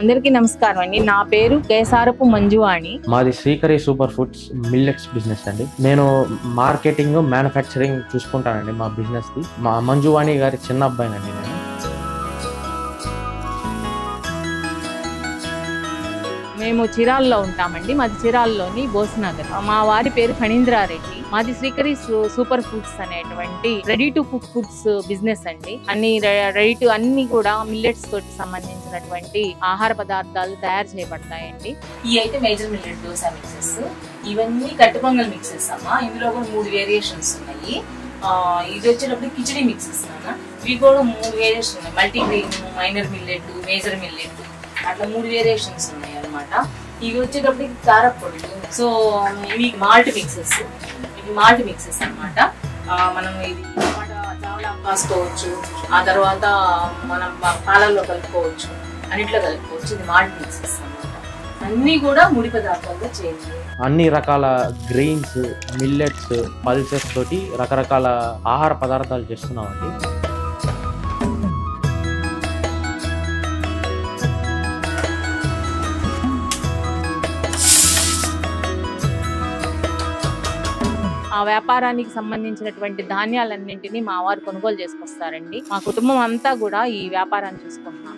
అందరికీ నమస్కారం అండి. నా పేరు కేసారపు మంజువాణి. మాది Srikari super foods millets business అండి. నేను మార్కెటింగ్ మ్యానుఫ్యాక్చరింగ్ చూసుకుంటానండి మా బిజినెస్ ది. మా మంజువాణి గారి చిన్న అబ్బాయినండి నేను. మేము చిరాల్లో ఉంటామండి. మాది చిరాల్లోని బోస్నగర్. మా వారి పేరు ఫణీంద్రారెడ్డి. మాది శ్రీకరి సూపర్ ఫుడ్స్ అనేటువంటి ready to cook foods business అండి. అన్ని కూడా మిల్లెట్స్ తోటి సంబంధించినటువంటి ఆహార పదార్థాలు తయారు చేయబడతాయండి. ఈ అయితే మేజర్ మిల్లెట్ దోసా మిక్సెస్, ఇవన్నీ కట్టు పొంగల్ మిక్సెస్ అమ్మా. ఇందులో కూడా 3 వేరియేషన్స్ ఉన్నాయి. ఇది వచ్చేటప్పుడు కిచడీ మిక్సెస్ అన్న. ఇవి కూడా 3 వేరియేషన్స్ ఉన్నాయి. Multigrain, minor millet, major millet, అట్లా 3 వేరియేషన్స్ ఉన్నాయి అనమాట. ఇవి వచ్చేటప్పటికి కారపొడి. సో ఇవి మాల్ట్ మిక్సెస్ అనమాట. మనం ఇది చావలా కాసుకోవచ్చు, ఆ తర్వాత మనం పాలల్లో కలుపుకోవచ్చు, అన్నిట్లో కలుపుకోవచ్చు. ఇది మాల్ట్ మిక్సెస్ అనమాట. అన్ని కూడా ముడి పదార్థాలుగా చేయండి. అన్ని రకాల గ్రెయిన్స్, మిల్లెట్స్, పల్సెస్ తోటి రకరకాల ఆహార పదార్థాలు చేస్తున్నామండి. ఆ వ్యాపారానికి సంబంధించినటువంటి ధాన్యాలన్నింటినీ మా వారు కొనుగోలు చేసుకొస్తారండి. మా కుటుంబం అంతా కూడా ఈ వ్యాపారాన్ని చూసుకుంటున్నాం.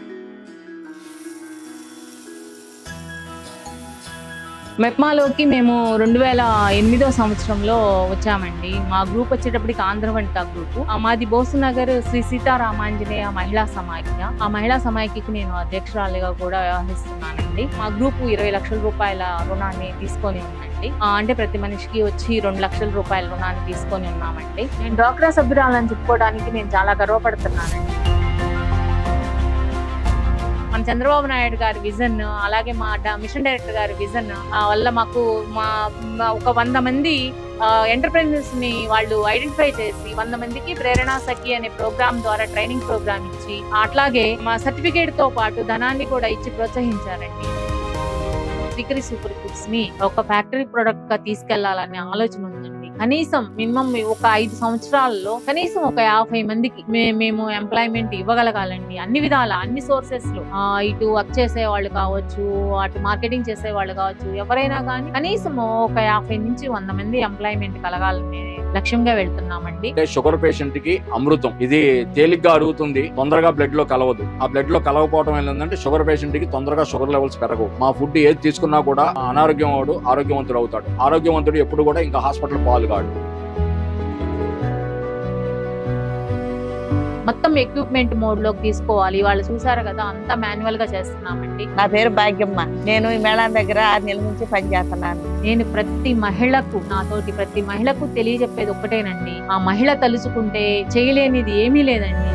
మెప్మాలోకి మేము 2008 సంవత్సరంలో వచ్చామండి. మా గ్రూప్ వచ్చేటప్పటికి ఆంధ్రవంట గ్రూప్. మాది బోసునగర్ శ్రీ సీతారామాంజనేయ మహిళా సమాఖ్య. ఆ మహిళా సమాఖ్యకి నేను అధ్యక్షురాలిగా కూడా వ్యవహరిస్తున్నానండి. మా గ్రూప్ 20 లక్షల రూపాయల రుణాన్ని తీసుకొని ఉందండి. అంటే ప్రతి మనిషికి వచ్చి 2 లక్షల రూపాయల రుణాన్ని తీసుకొని ఉన్నామండి. నేను డ్వాక్రా సభ్యురాలని చెప్పుకోవడానికి నేను చాలా గర్వపడుతున్నానండి. మన చంద్రబాబు నాయుడు గారి విజన్, అలాగే మా మిషన్ డైరెక్టర్ గారి విజన్ వల్ల మాకు ఒక 100 మంది ఎంటర్ప్రెన్యూర్స్ ని వాళ్ళు ఐడెంటిఫై చేసి 100 మందికి ప్రేరణ సఖి అనే ప్రోగ్రామ్ ద్వారా ట్రైనింగ్ ప్రోగ్రామ్ ఇచ్చి, అట్లాగే మా సర్టిఫికేట్ తో పాటు ధనాన్ని కూడా ఇచ్చి ప్రోత్సహించారండి. శ్రీకరి సూపర్ ఫుడ్స్ ని ఒక ఫ్యాక్టరీ ప్రొడక్ట్ గా తీసుకెళ్లాలనే ఆలోచన ఉందండి. కనీసం మినిమం ఒక 5 సంవత్సరాల్లో కనీసం ఒక 50 మందికి మేము ఎంప్లాయ్మెంట్ ఇవ్వగలగాలండి. అన్ని విధాల, అన్ని సోర్సెస్ లో, ఇటు వర్క్ చేసే వాళ్ళు కావచ్చు, అటు మార్కెటింగ్ చేసే వాళ్ళు కావచ్చు, ఎవరైనా కానీ కనీసం ఒక 50 నుంచి 100 మంది ఎంప్లాయ్మెంట్ కలగాలని లక్ష్యంగా వెళ్తున్నామండి. షుగర్ పేషెంట్ కి అమృతం. ఇది తేలిగ్గా అరుగుతుంది, తొందరగా బ్లడ్ లో కలవదు. ఆ బ్లడ్ లో కలవకపోవడం ఏంటంటే షుగర్ పేషెంట్ కి తొందరగా షుగర్ లెవెల్స్ పెరగవు. మా ఫుడ్ ఏది తీసుకున్నా కూడా అనారోగ్యం వాడు ఆరోగ్యవంతుడు అవుతాడు. ఆరోగ్యవంతుడు ఎప్పుడు కూడా ఇంకా హాస్పిటల్ పాలు కాడు. మొత్తం ఎక్విప్మెంట్ మోడ్ లోకి తీసుకోవాలి. వాళ్ళు చూసారు కదా, అంతా మాన్యువల్ గా చేస్తున్నామండి. నా పేరు భాగ్యమ్మ. నేను ఈ మేళం దగ్గర 6 నెలల నుంచి పనిచేస్తున్నాను. నేను ప్రతి మహిళకు తెలియజెప్పేది ఒక్కటేనండి. ఆ మహిళ తలుచుకుంటే చేయలేనిది ఏమీ లేదండి.